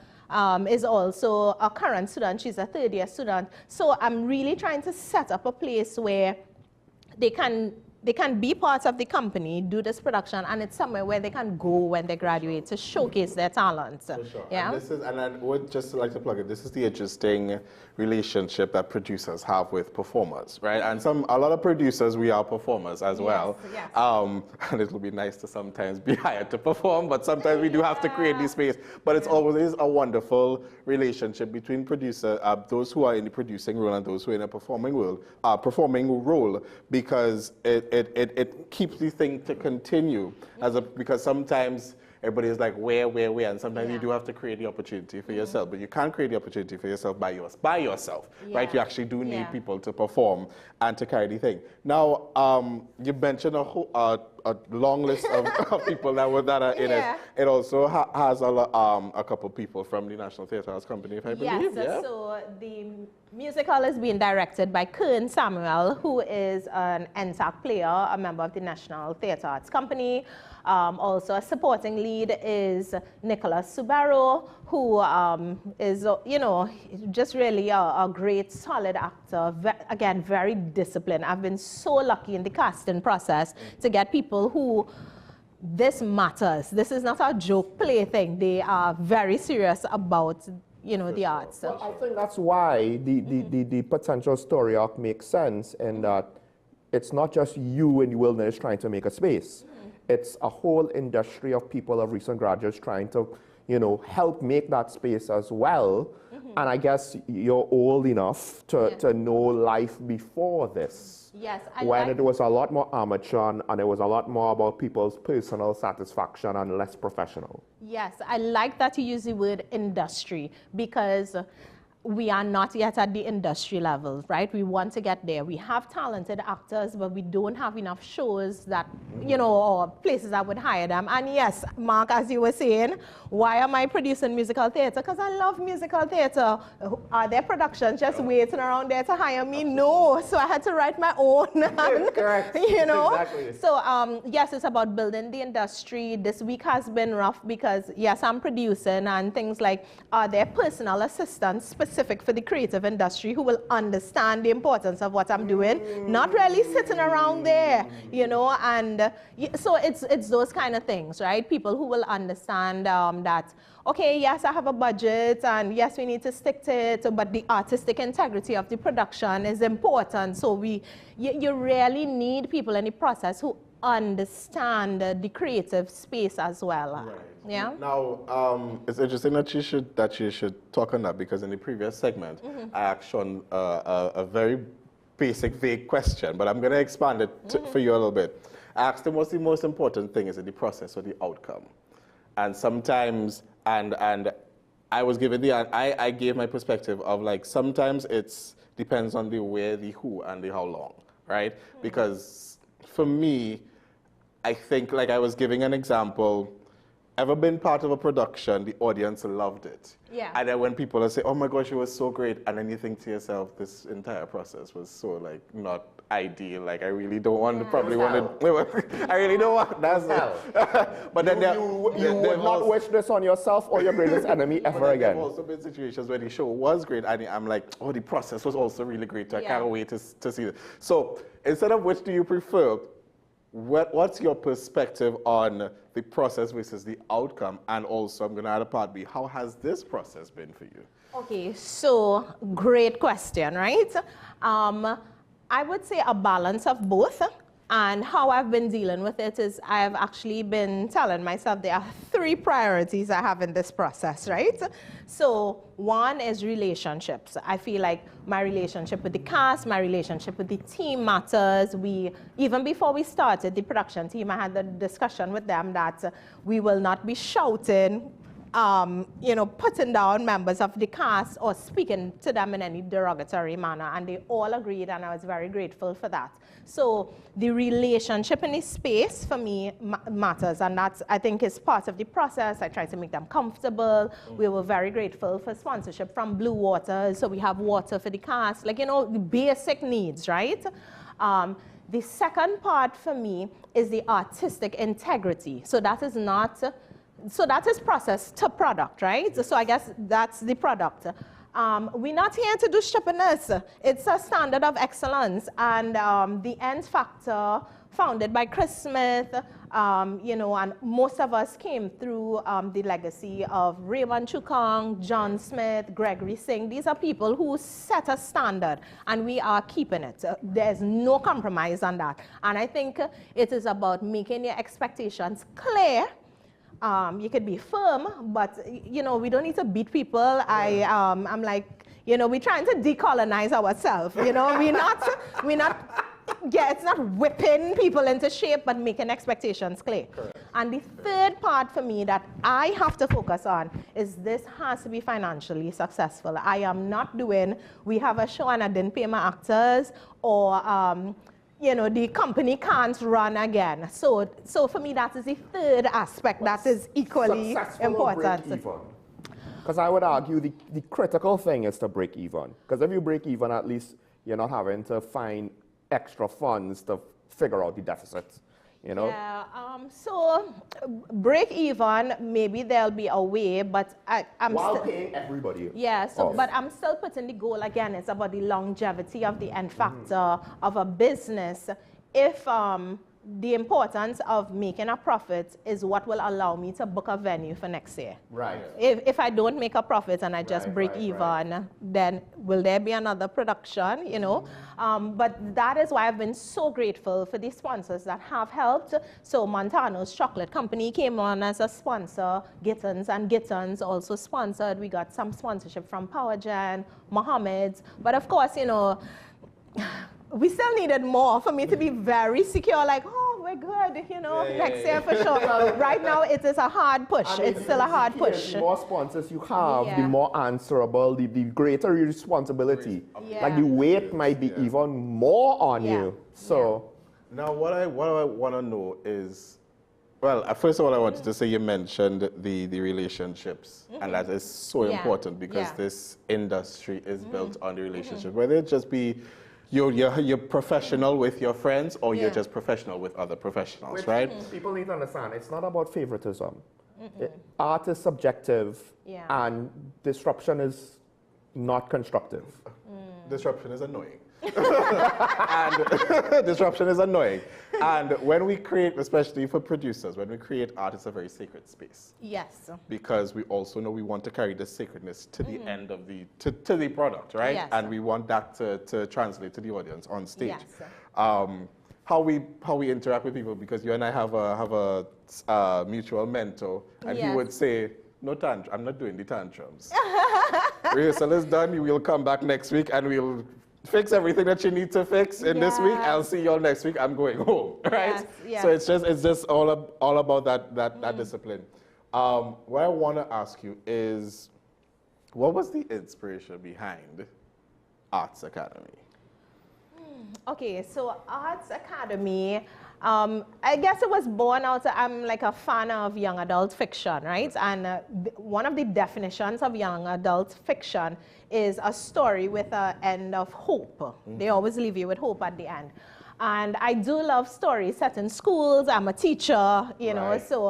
is also a current student. She's a third year student. So I'm really trying to set up a place where they can be part of the company, do this production, and it's somewhere where they can go when they graduate to showcase their talents. For sure. Yeah. And I would just like to plug it. This is the interesting relationship that producers have with performers, right? And a lot of producers, we are performers as well. Yes. And it will be nice to sometimes be hired to perform, but sometimes we do have to create this space. But it's always a wonderful relationship between those who are in the producing role and those who are in a performing role, because it keeps the thing to continue because sometimes everybody is like, where, and sometimes you do have to create the opportunity for yourself, but you can't create the opportunity for yourself by yourself, right? You actually do need people to perform and to carry the thing. Now, you mentioned a long list of people that are in it. It also has a couple people from the National Theatre Arts Company, if I believe. Yes, so the musical is being directed by Kern Samuel, who is an NSAC player, a member of the National Theatre Arts Company. Also a supporting lead is Nicholas Subaru, who is, you know, just really a great, solid actor. Again, very disciplined. I've been so lucky in the casting process to get people who, this matters. This is not a joke play thing. They are very serious about, you know, the arts. Well, I think that's why the potential story arc makes sense, in that it's not just you in the wilderness trying to make a space. It's a whole industry of people, of recent graduates, trying to, you know, help make that space as well. And I guess you're old enough to know life before this. Yes. When it was a lot more amateur and it was a lot more about people's personal satisfaction and less professional. Yes, I like that you use the word industry, because we are not yet at the industry level, right? We want to get there. We have talented actors, but we don't have enough shows that, you know, or places that would hire them. And yes, Mark, as you were saying, why am I producing musical theater? Because I love musical theater. Are there productions just waiting around there to hire me? No. So I had to write my own. Correct. You know? Exactly. So yes, it's about building the industry. This week has been rough because, yes, I'm producing, and things like, are there personal assistants specifically specific for the creative industry who will understand the importance of what I'm doing, not really sitting around there, you know, and so it's those kind of things, right? People who will understand that, okay, yes, I have a budget, and yes, we need to stick to it, but the artistic integrity of the production is important. So you really need people in the process who understand the creative space as well. Right. Yeah. Now, it's interesting that you should talk on that, because in the previous segment, I asked Sean a very basic, vague question, but I'm going to expand it for you a little bit. I asked him what's the most important thing, is it the process or the outcome? And sometimes, and I was given I gave my perspective of, like, sometimes it's depends on the where, the who, and the how long, right? Because for me, I think, like I was giving an example, ever been part of a production, the audience loved it. Yeah. And then when people say, oh my gosh, it was so great, and then you think to yourself, this entire process was so, like, not ideal. Like, I really don't want to, probably want to, I really don't want, that's but then you would not wish this on yourself or your greatest enemy ever again. There have also been situations where the show was great, and I'm like, oh, the process was also really great. I can't wait to see it. So instead of which do you prefer, what's your perspective on the process versus the outcome? And also, I'm going to add a part B, how has this process been for you? Okay, so great question, right? I would say a balance of both. And how I've been dealing with it is I've actually been telling myself there are 3 priorities I have in this process, right? So one is relationships. I feel like my relationship with the cast, my relationship with the team matters. Even before we started the production team, I had the discussion with them that we will not be shouting, you know, putting down members of the cast or speaking to them in any derogatory manner, and they all agreed, and I was very grateful for that. So the relationship in this space for me matters, and that's, I think, is part of the process. I try to make them comfortable. We were very grateful for sponsorship from Blue Water, so we have water for the cast, like, you know, the basic needs, right? The second part for me is the artistic integrity. So that is not, so that is process to product, right? So I guess that's the product. We're not here to do strippiness. It's a standard of excellence. And the End Factor, founded by Chris Smith, you know, and most of us came through the legacy of Raymond Chukong, John Smith, Gregory Singh. These are people who set a standard, and we are keeping it. There's no compromise on that. And I think it is about making your expectations clear. You could be firm, but, you know, we don't need to beat people. I'm like, you know, we're trying to decolonize ourselves. You know, it's not whipping people into shape, but making expectations clear. Correct. And the third part for me that I have to focus on is this has to be financially successful. I am not doing, we have a show and I didn't pay my actors, or, you know, the company can't run again. So for me, that is the third aspect that is equally important. Because I would argue the critical thing is to break even. Because if you break even, at least you're not having to find extra funds to figure out the deficits. You know? Yeah, so break even, maybe there'll be a way, but I'm while paying everybody. Yeah, so, but I'm still putting the goal again, it's about the longevity of the End Factor of a business. If the importance of making a profit is what will allow me to book a venue for next year. Right. If I don't make a profit and I just break even, then will there be another production, you know? But that is why I've been so grateful for the sponsors that have helped. So Montano's Chocolate Company came on as a sponsor. Gittins and Gittins also sponsored. We got some sponsorship from PowerGen, Mohammed's. But of course, you know, we still needed more for me to be very secure, like, oh, we're good, you know, next year for sure. Right now, it is a hard push. I mean, it's still a hard push. The more sponsors you have, the more answerable, the greater your responsibility. Like, the weight might be even more on you. So now what I want to know is, well, first of all, I wanted to say you mentioned the relationships, and that is so important, because this industry is built on the relationship, whether it just be you're professional with your friends, or you're just professional with other professionals, right? People need to understand, it's not about favoritism. Art is subjective, and disruption is not constructive. Disruption is annoying. And disruption is annoying. And when we create, especially for producers, when we create art, it's a very sacred space. Yes. Because we also know we want to carry the sacredness to the end of the, to the product, right? Yes. And we want that to translate to the audience on stage. Yes. How we interact with people, because you and I have a mutual mentor, and he Yes. would say, no tantrum, I'm not doing the tantrums. Rehearsal is done, you will come back next week and we'll fix everything that you need to fix in this week. I'll see you all next week, I'm going home, right? Yes, yes. So it's just all about that discipline. What I want to ask you is, what was the inspiration behind Arts Academy? Okay, so Arts Academy, I guess it was born out of, I'm like a fan of young adult fiction, right? And one of the definitions of young adult fiction is a story with an end of hope. They always leave you with hope at the end. And I do love stories set in schools. I'm a teacher, you know, so...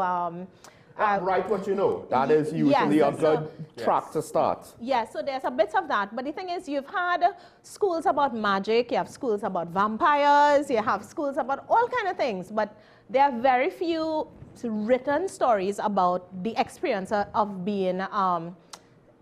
write what you know. That is usually a good track to start. Yeah, so there's a bit of that. But the thing is, you've had schools about magic, you have schools about vampires, you have schools about all kind of things. But there are very few written stories about the experience of being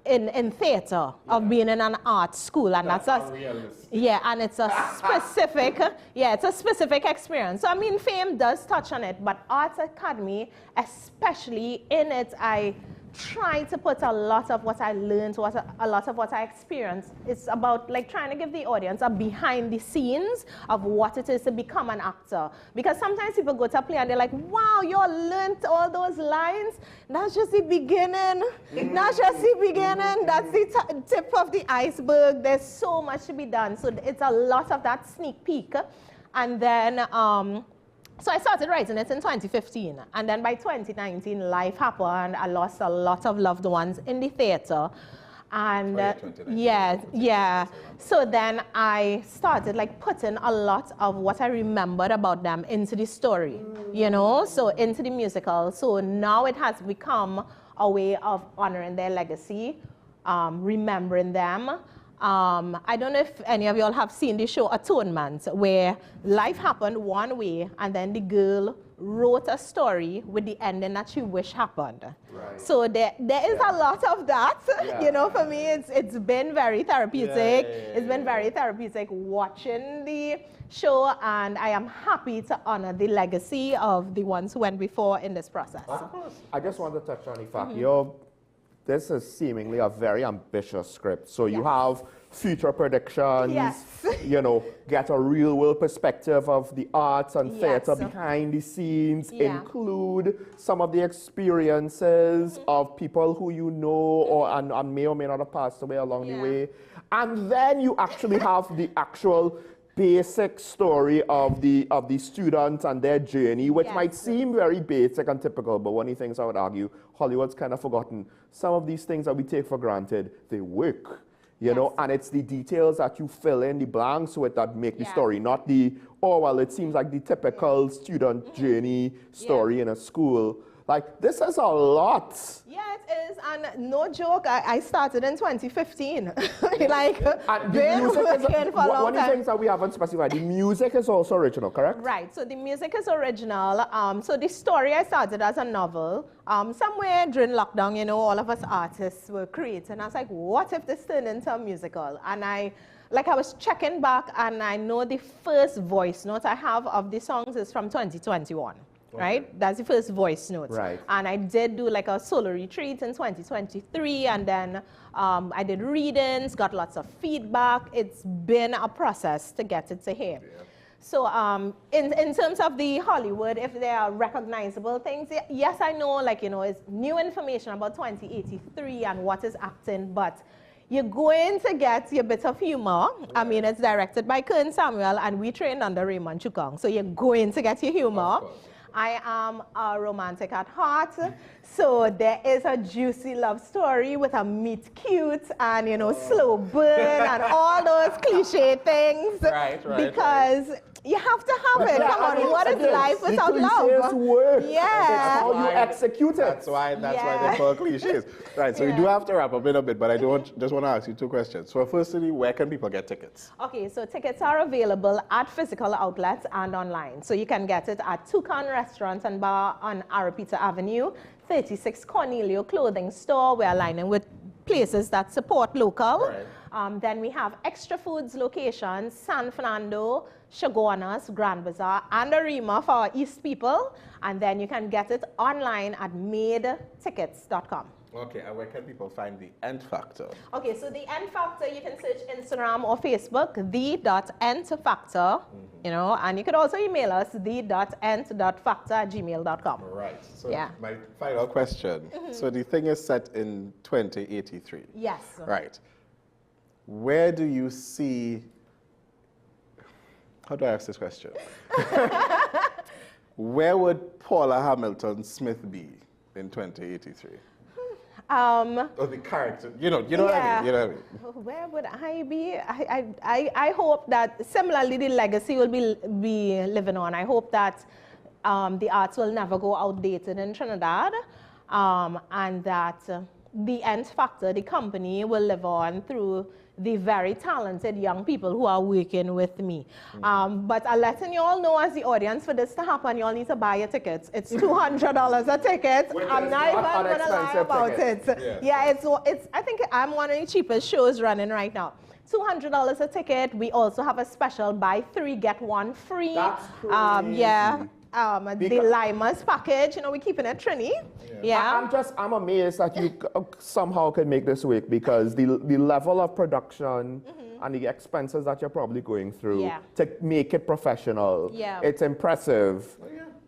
in theater, of being in an art school. And that's and it's a specific, it's a specific experience. So I mean, Fame does touch on it, but Arts Academy, especially in it, I try to put a lot of what I learned, a lot of what I experienced. It's about like trying to give the audience a behind the scenes of what it is to become an actor. Because sometimes people go to a play and they're like, wow, you all learned all those lines. That's just the beginning. That's just the beginning. That's the tip of the iceberg. There's so much to be done. So it's a lot of that sneak peek. And then, so I started writing it in 2015, and then by 2019, life happened. I lost a lot of loved ones in the theater, and so then I started like putting a lot of what I remembered about them into the story, you know, so into the musical. So now it has become a way of honoring their legacy, remembering them. I don't know if any of y'all have seen the show Atonement, where life happened one way and then the girl wrote a story with the ending that she wished happened. Right. So there is a lot of that. You know, for me, it's been very therapeutic. It's been very therapeutic watching the show, and I am happy to honor the legacy of the ones who went before in this process. I just want to touch on the fact this is seemingly a very ambitious script. So you have future predictions, you know, get a real world perspective of the arts and theater behind the scenes, include some of the experiences of people who you know and may or may not have passed away along the way. And then you actually have the actual basic story of the students and their journey, which might seem very basic and typical, but one of the things I would argue, Hollywood's kind of forgotten. Some of these things that we take for granted, they work, you know, and it's the details that you fill in the blanks with that make the story, not the, oh, well, it seems like the typical student journey story in a school. Like, this is a lot. Yeah, it is, and no joke, I started in 2015. Like, been working for a long time. One of the things that we haven't specified, the music is also original, correct? Right, so the music is original. So the story I started as a novel. Somewhere during lockdown, you know, all of us artists were creating. I was like, what if this turned into a musical? And I was checking back, and I know the first voice note I have of the songs is from 2021. Right? That's the first voice note. Right. And I did do like a solo retreat in 2023, and then I did readings, got lots of feedback. It's been a process to get it to here. Yeah. So in terms of the Hollywood, if there are recognizable things, yes, I know, like, you know, it's new information about 2083 and what is acting, but you're going to get your bit of humor. Right. I mean, it's directed by Kern Samuel, and we trained under Raymond Chukong, so you're going to get your humor. I am a romantic at heart, so there is a juicy love story with a meet cute and, you know, slow burn and all those cliche things. Because You have to have it. Come on, what is life without the love? cliches work. Yeah. It's how you execute it. That's why they're called cliches. Right, so we do have to wrap up in a bit, but I just want to ask you two questions. So firstly, where can people get tickets? Okay, so tickets are available at physical outlets and online. So you can get it at Toucan Restaurant and Bar on Arapita Avenue, 36 Cornelio Clothing Store. We're aligning with places that support local. Right. Then we have Extra Foods locations, San Fernando, Chaguanas, Grand Bazaar, and Arima for our East people. And then you can get it online at madetickets.com. Okay, and where can people find the Nth Factor? Okay, so the Nth Factor, you can search Instagram or Facebook, the.nthfactor, you know, and you could also email us, the.nth.factor@gmail.com. Right, so yeah. My final question. So the thing is set in 2083. Yes. Right. Where do you see, how do I ask this question? Where would Paula Hamilton Smith be in 2083? Or the character, you know what I mean? You know what I mean? Where would I be? I hope that similarly the legacy will be living on. I hope that the arts will never go outdated in Trinidad, and that the Nth Factor, the company, will live on through the very talented young people who are working with me. But I'm letting you all know as the audience, for this to happen, you all need to buy your tickets. It's $200 a ticket. I'm not even going to lie about it. Yeah, it's. I think I'm one of the cheapest shows running right now. $200 a ticket. We also have a special buy 3 get 1 free. That's crazy. The Limas package, you know, we're keeping it Trini. Yeah. I'm amazed that you somehow can make this work, because the level of production and the expenses that you're probably going through to make it professional, it's impressive.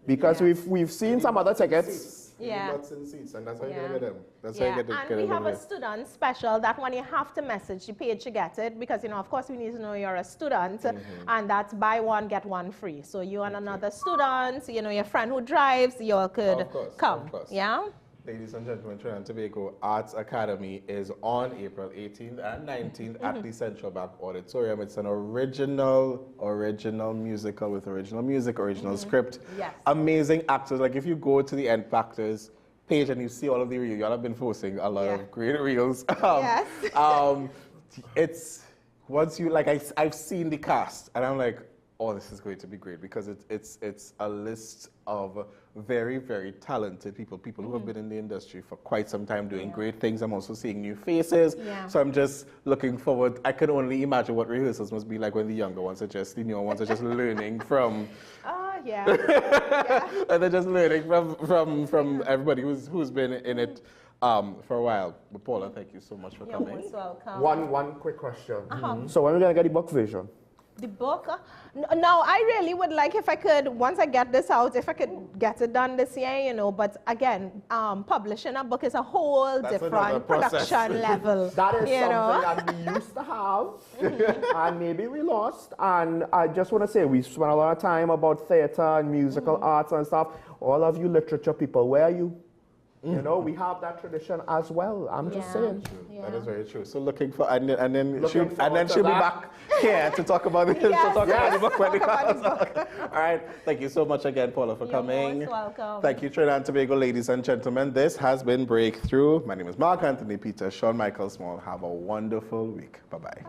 Because we've seen some other tickets. Lots in seats, and that's how you get them. That's how you get them. And we have a student special that one you have to message the page to get it, because, you know, of course we need to know you're a student, and that's buy 1 get 1 free. So you and another student, you know, your friend who drives, you all could come. Of course. Yeah. Ladies and gentlemen, Trinidad and Tobago Arts Academy is on April 18th and 19th at the Central Bank Auditorium. It's an original musical with original music, original script. Yes. Amazing actors. Like if you go to the Nth Factor's page and you see all of the reels, y'all have been posting a lot of great reels. Yes. It's, once you, like I've seen the cast and I'm like, oh, this is going to be great, because it's a list of very, very talented people who have been in the industry for quite some time doing great things. I'm also seeing new faces. So I'm just looking forward. I can only imagine what rehearsals must be like when the younger ones are just, the newer ones are just learning from. And they're just learning from everybody who's been in it for a while. But Paula, thank you so much for coming. You're most welcome. One quick question. So when are we going to get the book version? The book? No, I really would like, if I could, once I get this out, if I could get it done this year, you know, but again, publishing a book is a whole different production level. That is something that we used to have, and maybe we lost. And I just want to say, we spent a lot of time about theater and musical arts and stuff. All of you literature people, where are you? You know, we have that tradition as well. I'm just saying. That is very true. So looking for, and then she'll be back here to talk about the book when it comes out. All right. Thank you so much again, Paula, for coming. You're most welcome. Thank you, Trinidad and Tobago, ladies and gentlemen. This has been Breakthrough. My name is Mark Anthony Peter, Sean Michael Small. Have a wonderful week. Bye-bye.